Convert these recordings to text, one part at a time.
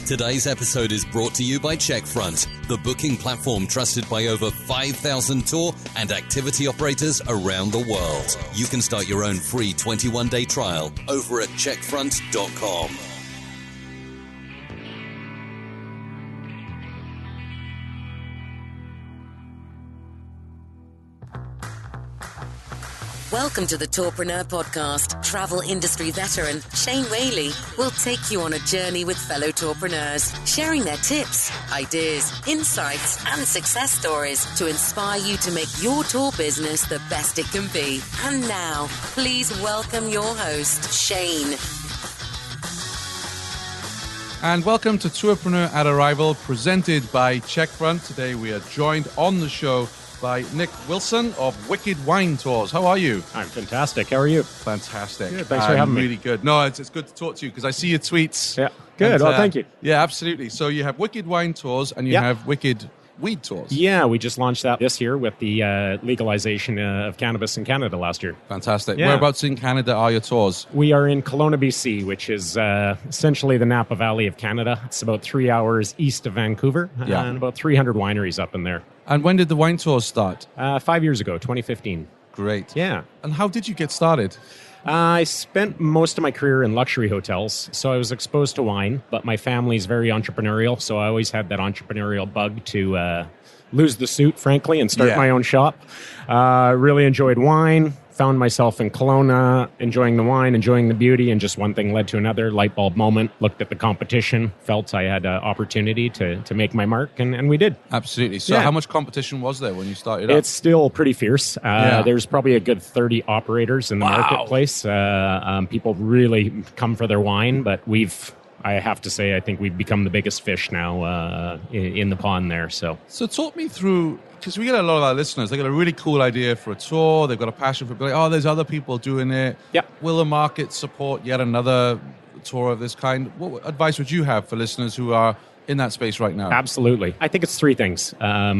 Today's episode is brought to you by Checkfront, the booking platform trusted by over 5,000 tour and activity operators around the world. You can start your own free 21-day trial over at checkfront.com. Welcome to the Tourpreneur Podcast. Travel industry veteran Shane Whaley will take you on a journey with fellow tourpreneurs, sharing their tips, ideas, insights, and success stories to inspire you to make your tour business the best it can be. And now, please welcome your host, Shane. And welcome to Tourpreneur at Arival, presented by Checkfront. Today we are joined on the show by Nick Wilson of Wicked Wine Tours. How are you? I'm fantastic. How are you? Fantastic. Good. Thanks for having me. Really good. No, it's good to talk to you because I see your tweets. Yeah. Good. And, well, thank you. Yeah, absolutely. So you have Wicked Wine Tours and you have Wicked Weed Tours. Yeah, we just launched that this year with the legalization of cannabis in Canada last year. Fantastic. Yeah. Whereabouts in Canada are your tours? We are in Kelowna, BC, which is essentially the Napa Valley of Canada. It's about 3 hours east of Vancouver and about 300 wineries up in there. And when did the wine tours start? 5 years ago, 2015. Great. Yeah. And how did you get started? I spent most of my career in luxury hotels, so I was exposed to wine, but my family's very entrepreneurial, so I always had that entrepreneurial bug to lose the suit, frankly, and start my own shop. Really enjoyed wine, found myself in Kelowna, enjoying the wine, enjoying the beauty, and just one thing led to another, light bulb moment, looked at the competition, felt I had an opportunity to make my mark, and we did. Absolutely. So how much competition was there when you started up? It's still pretty fierce. There's probably a good 30 operators in the marketplace. People really come for their wine, but I have to say, I think we've become the biggest fish now in the pond there. So talk me through, because we get a lot of our listeners, they got a really cool idea for a tour, they've got a passion for it, there's other people doing it. Yep. Will the market support yet another tour of this kind? What advice would you have for listeners who are in that space right now? Absolutely. I think it's three things,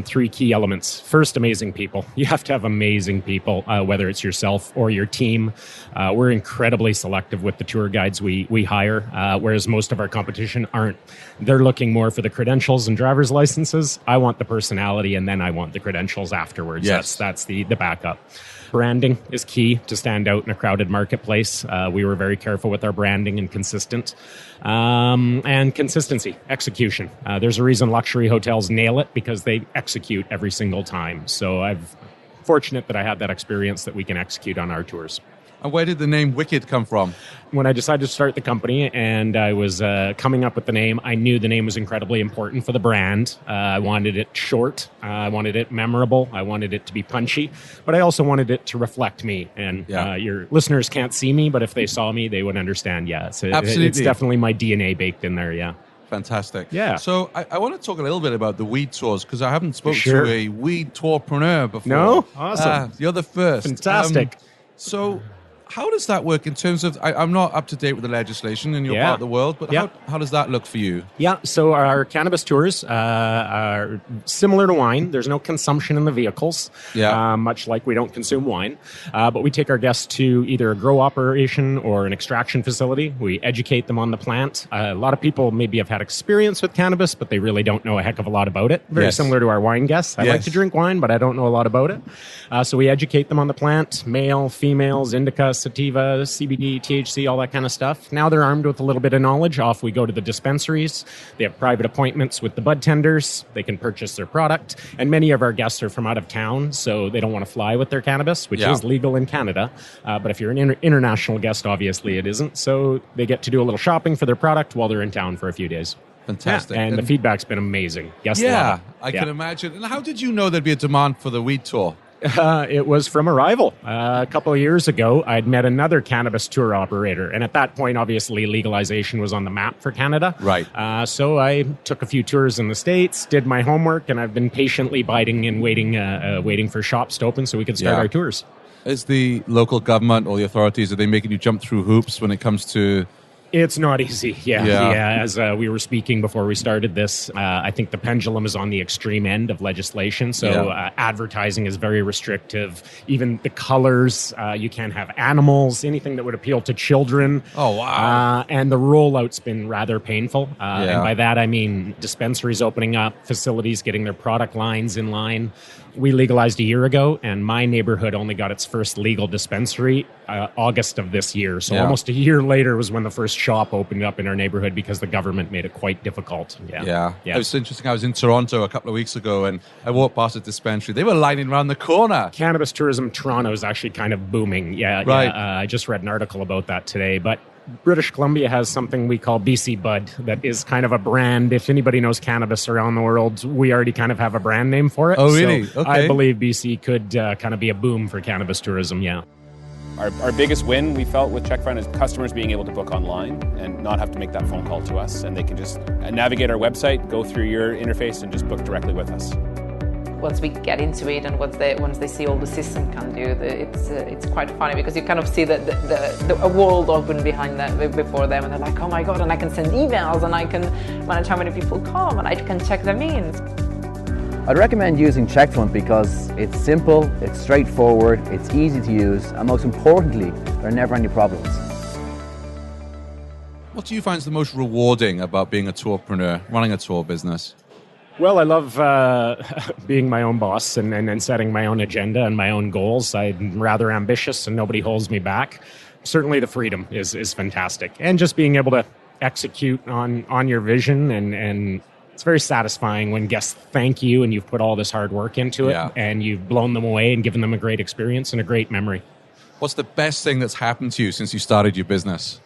three key elements. First, amazing people. You have to have amazing people, whether it's yourself or your team. We're incredibly selective with the tour guides we hire, whereas most of our competition aren't. They're looking more for the credentials and driver's licenses. I want the personality, and then I want the credentials afterwards. Yes. That's the backup. Branding is key to stand out in a crowded marketplace. We were very careful with our branding and consistent. And consistency, execution. There's a reason luxury hotels nail it because they execute every single time. So I'm fortunate that I had that experience that we can execute on our tours. And where did the name Wicked come from? When I decided to start the company and I was coming up with the name, I knew the name was incredibly important for the brand. I wanted it short. I wanted it memorable. I wanted it to be punchy. But I also wanted it to reflect me. And your listeners can't see me, but if they saw me, they would understand. Absolutely. It's definitely my DNA baked in there, Fantastic. Yeah. So I want to talk a little bit about the weed tours because I haven't spoken to a weed tourpreneur before. No? Awesome. You're the first. Fantastic. So how does that work in terms of, I'm not up to date with the legislation in your part of the world, but how does that look for you? Yeah, so our cannabis tours are similar to wine. There's no consumption in the vehicles, much like we don't consume wine. But we take our guests to either a grow operation or an extraction facility. We educate them on the plant. A lot of people maybe have had experience with cannabis, but they really don't know a heck of a lot about it. Very similar to our wine guests. I like to drink wine, but I don't know a lot about it. So we educate them on the plant, male, females, indica, sativa, CBD, THC, all that kind of stuff. Now they're armed with a little bit of knowledge. Off we go to the dispensaries. They have private appointments with the budtenders. They can purchase their product. And many of our guests are from out of town, so they don't want to fly with their cannabis, which is legal in Canada. But if you're an international guest, obviously it isn't. So they get to do a little shopping for their product while they're in town for a few days. Fantastic. And the feedback's been amazing. Guests love it. I can imagine. And how did you know there'd be a demand for the weed tour? It was from Arival. A couple of years ago, I'd met another cannabis tour operator. And at that point, obviously, legalization was on the map for Canada. Right. So I took a few tours in the States, did my homework, and I've been patiently biding and waiting for shops to open so we could start our tours. Is the local government or the authorities, are they making you jump through hoops when it comes to It's not easy. Yeah. As we were speaking before we started this, I think the pendulum is on the extreme end of legislation. So advertising is very restrictive. Even the colors, you can't have animals, anything that would appeal to children. Oh, wow. And the rollout's been rather painful. And by that, I mean dispensaries opening up, facilities getting their product lines in line. We legalized a year ago, and my neighborhood only got its first legal dispensary August of this year. So almost a year later was when the first shop opened up in our neighborhood because the government made it quite difficult. Yeah. It was interesting. I was in Toronto a couple of weeks ago, and I walked past a dispensary. They were lining around the corner. Cannabis tourism Toronto is actually kind of booming. Right. I just read an article about that today, but British Columbia has something we call BC Bud that is kind of a brand. If anybody knows cannabis around the world, we already kind of have a brand name for it. Oh, really? So I believe BC could kind of be a boom for cannabis tourism, Our biggest win, we felt, with Checkfront is customers being able to book online and not have to make that phone call to us. And they can just navigate our website, go through your interface, and just book directly with us. Once we get into it and once they see all the system can do, it's quite funny because you kind of see a world open behind them before them, and they're like, oh my god, and I can send emails and I can manage how many people come and I can check them in. I'd recommend using Checkfront because it's simple, it's straightforward, it's easy to use, and most importantly, there are never any problems. What do you find is the most rewarding about being a tourpreneur, running a tour business? Well, I love being my own boss and setting my own agenda and my own goals. I'm rather ambitious and nobody holds me back. Certainly the freedom is fantastic. And just being able to execute on your vision and it's very satisfying when guests thank you and you've put all this hard work into it and you've blown them away and given them a great experience and a great memory. What's the best thing that's happened to you since you started your business?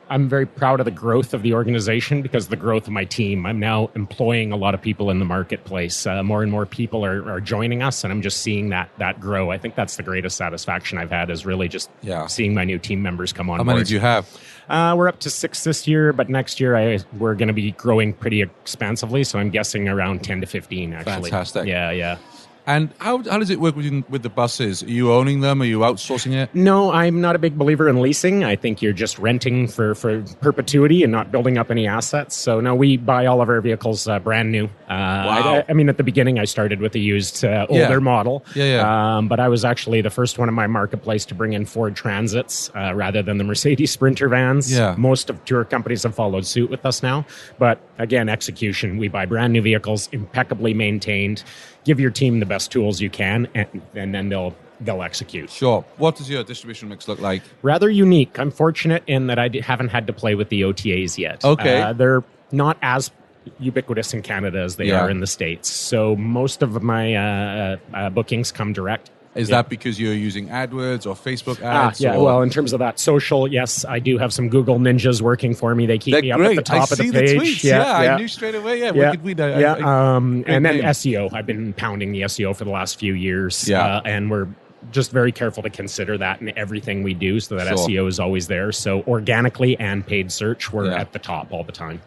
I'm very proud of the growth of the organization because of the growth of my team. I'm now employing a lot of people in the marketplace. More and more people are joining us, and I'm just seeing that grow. I think that's the greatest satisfaction I've had is really just seeing my new team members come on board. How many do you have? We're up to 6 this year, but next year we're going to be growing pretty expansively, so I'm guessing around 10 to 15, actually. Fantastic. Yeah. And how does it work with the buses? Are you owning them? Are you outsourcing it? No, I'm not a big believer in leasing. I think you're just renting for perpetuity and not building up any assets. So no, we buy all of our vehicles brand new. Wow. I mean, at the beginning, I started with a used older model. Yeah. But I was actually the first one in my marketplace to bring in Ford Transits rather than the Mercedes Sprinter vans. Yeah. Most of tour companies have followed suit with us now. But again, execution. We buy brand new vehicles, impeccably maintained. Give your team the best tools you can, and then they'll execute. Sure. What does your distribution mix look like? Rather unique. I'm fortunate in that I haven't had to play with the OTAs yet. Okay. They're not as ubiquitous in Canada as they are in the States. So most of my bookings come direct. Is that because you're using AdWords or Facebook ads? Well, in terms of that social, yes, I do have some Google ninjas working for me. They keep me up at the top of the page. The tweets. I knew straight away. And then SEO. I've been pounding the SEO for the last few years. And we're just very careful to consider that in everything we do so that SEO is always there. So organically and paid search, we're at the top all the time.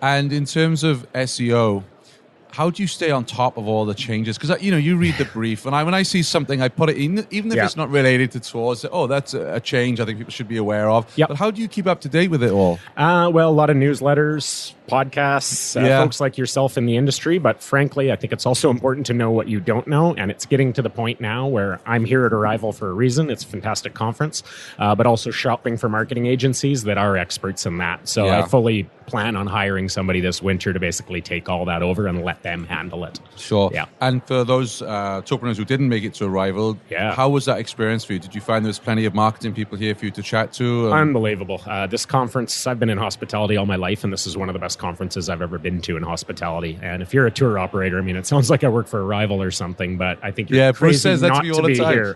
And in terms of SEO, how do you stay on top of all the changes? Because, you read the brief, and when I see something, I put it in, even if it's not related to tours. That's a change I think people should be aware of. Yep. But how do you keep up to date with it all? Well, a lot of newsletters, podcasts, folks like yourself in the industry. But frankly, I think it's also important to know what you don't know. And it's getting to the point now where I'm here at Arival for a reason. It's a fantastic conference, but also shopping for marketing agencies that are experts in that. So I fully plan on hiring somebody this winter to basically take all that over and let them handle it. Sure. Yeah. And for those tourpreneurs who didn't make it to Arival, how was that experience for you? Did you find there was plenty of marketing people here for you to chat to? Unbelievable. This conference, I've been in hospitality all my life, and this is one of the best conferences I've ever been to in hospitality. And if you're a tour operator, I mean, it sounds like I work for Arival or something, but I think you're crazy says that not to me all the be time. here.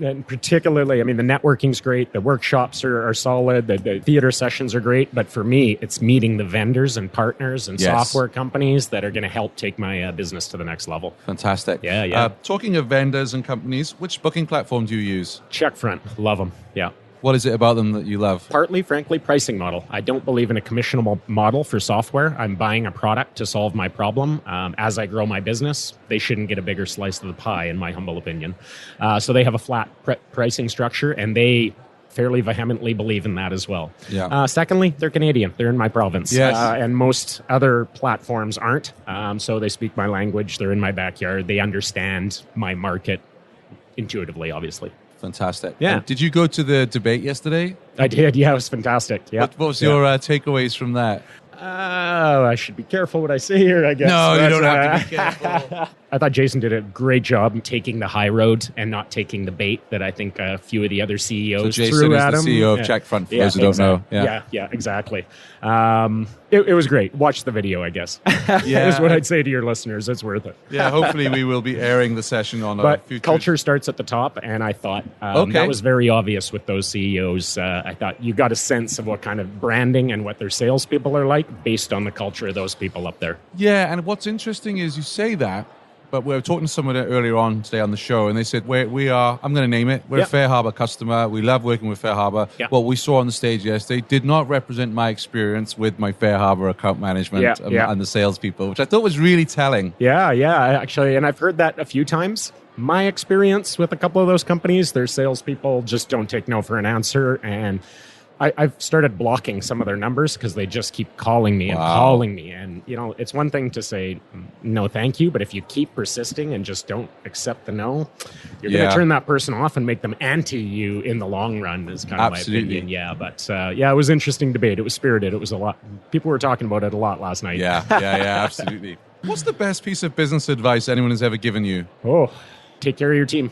And particularly, I mean, the networking's great, the workshops are solid, the theater sessions are great, but for me, it's meeting the vendors and partners and software companies that are going to help take my business to the next level. Fantastic. Yeah. Talking of vendors and companies, which booking platform do you use? Checkfront. Love them. Yeah. What is it about them that you love? Partly, frankly, pricing model. I don't believe in a commissionable model for software. I'm buying a product to solve my problem. As I grow my business, they shouldn't get a bigger slice of the pie, in my humble opinion. So they have a flat pricing structure, and they fairly vehemently believe in that as well. Yeah. Secondly, they're Canadian. They're in my province. Yes. And most other platforms aren't. So they speak my language. They're in my backyard. They understand my market intuitively, obviously. Fantastic. Yeah. And did you go to the debate yesterday? I did. Yeah, it was fantastic. Yeah. What was your takeaways from that? I should be careful what I say here, I guess. No, you don't have to be careful. I thought Jason did a great job taking the high road and not taking the bait that I think a few of the other CEOs so Jason threw is at him. the CEO of Checkfront, for those who don't know. Yeah, exactly. It was great. Watch the video, I guess. Is what I'd say to your listeners. It's worth it. Yeah, hopefully we will be airing the session on a future. Culture starts at the top, and I thought that was very obvious with those CEOs. I thought you got a sense of what kind of branding and what their salespeople are like based on the culture of those people up there. Yeah, and what's interesting is you say that, but we were talking to someone earlier on today on the show, and they said, we are, I'm going to name it, we're a Fair Harbor customer. We love working with Fair Harbor. Yep. What we saw on the stage yesterday did not represent my experience with my Fair Harbor account management and the salespeople, which I thought was really telling. Yeah, actually, and I've heard that a few times. My experience with a couple of those companies, their salespeople just don't take no for an answer, and I've started blocking some of their numbers because they just keep calling me and calling me. And, it's one thing to say, no, thank you. But if you keep persisting and just don't accept the no, you're going to turn that person off and make them anti you in the long run is kind of my opinion. Yeah. But it was interesting debate. It was spirited. It was a lot. People were talking about it a lot last night. Yeah, absolutely. What's the best piece of business advice anyone has ever given you? Oh, take care of your team.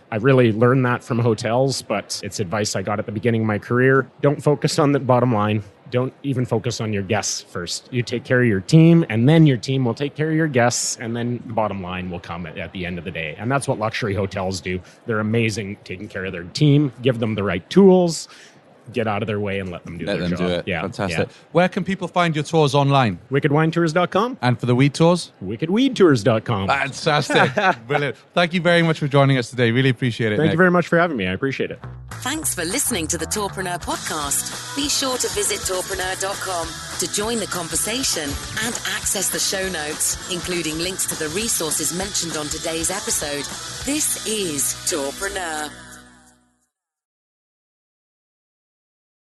I really learned that from hotels, but it's advice I got at the beginning of my career. Don't focus on the bottom line. Don't even focus on your guests first. You take care of your team, and then your team will take care of your guests, and then the bottom line will come at the end of the day. And that's what luxury hotels do. They're amazing taking care of their team, give them the right tools, get out of their way and let them do their job. Do it. Yeah, fantastic. Yeah. Where can people find your tours online? WickedWineTours.com. And for the weed tours? WickedWeedTours.com. Fantastic. Brilliant. Thank you very much for joining us today. Really appreciate it, Thank you very much for having me. I appreciate it. Thanks for listening to the Tourpreneur Podcast. Be sure to visit tourpreneur.com to join the conversation and access the show notes, including links to the resources mentioned on today's episode. This is Tourpreneur.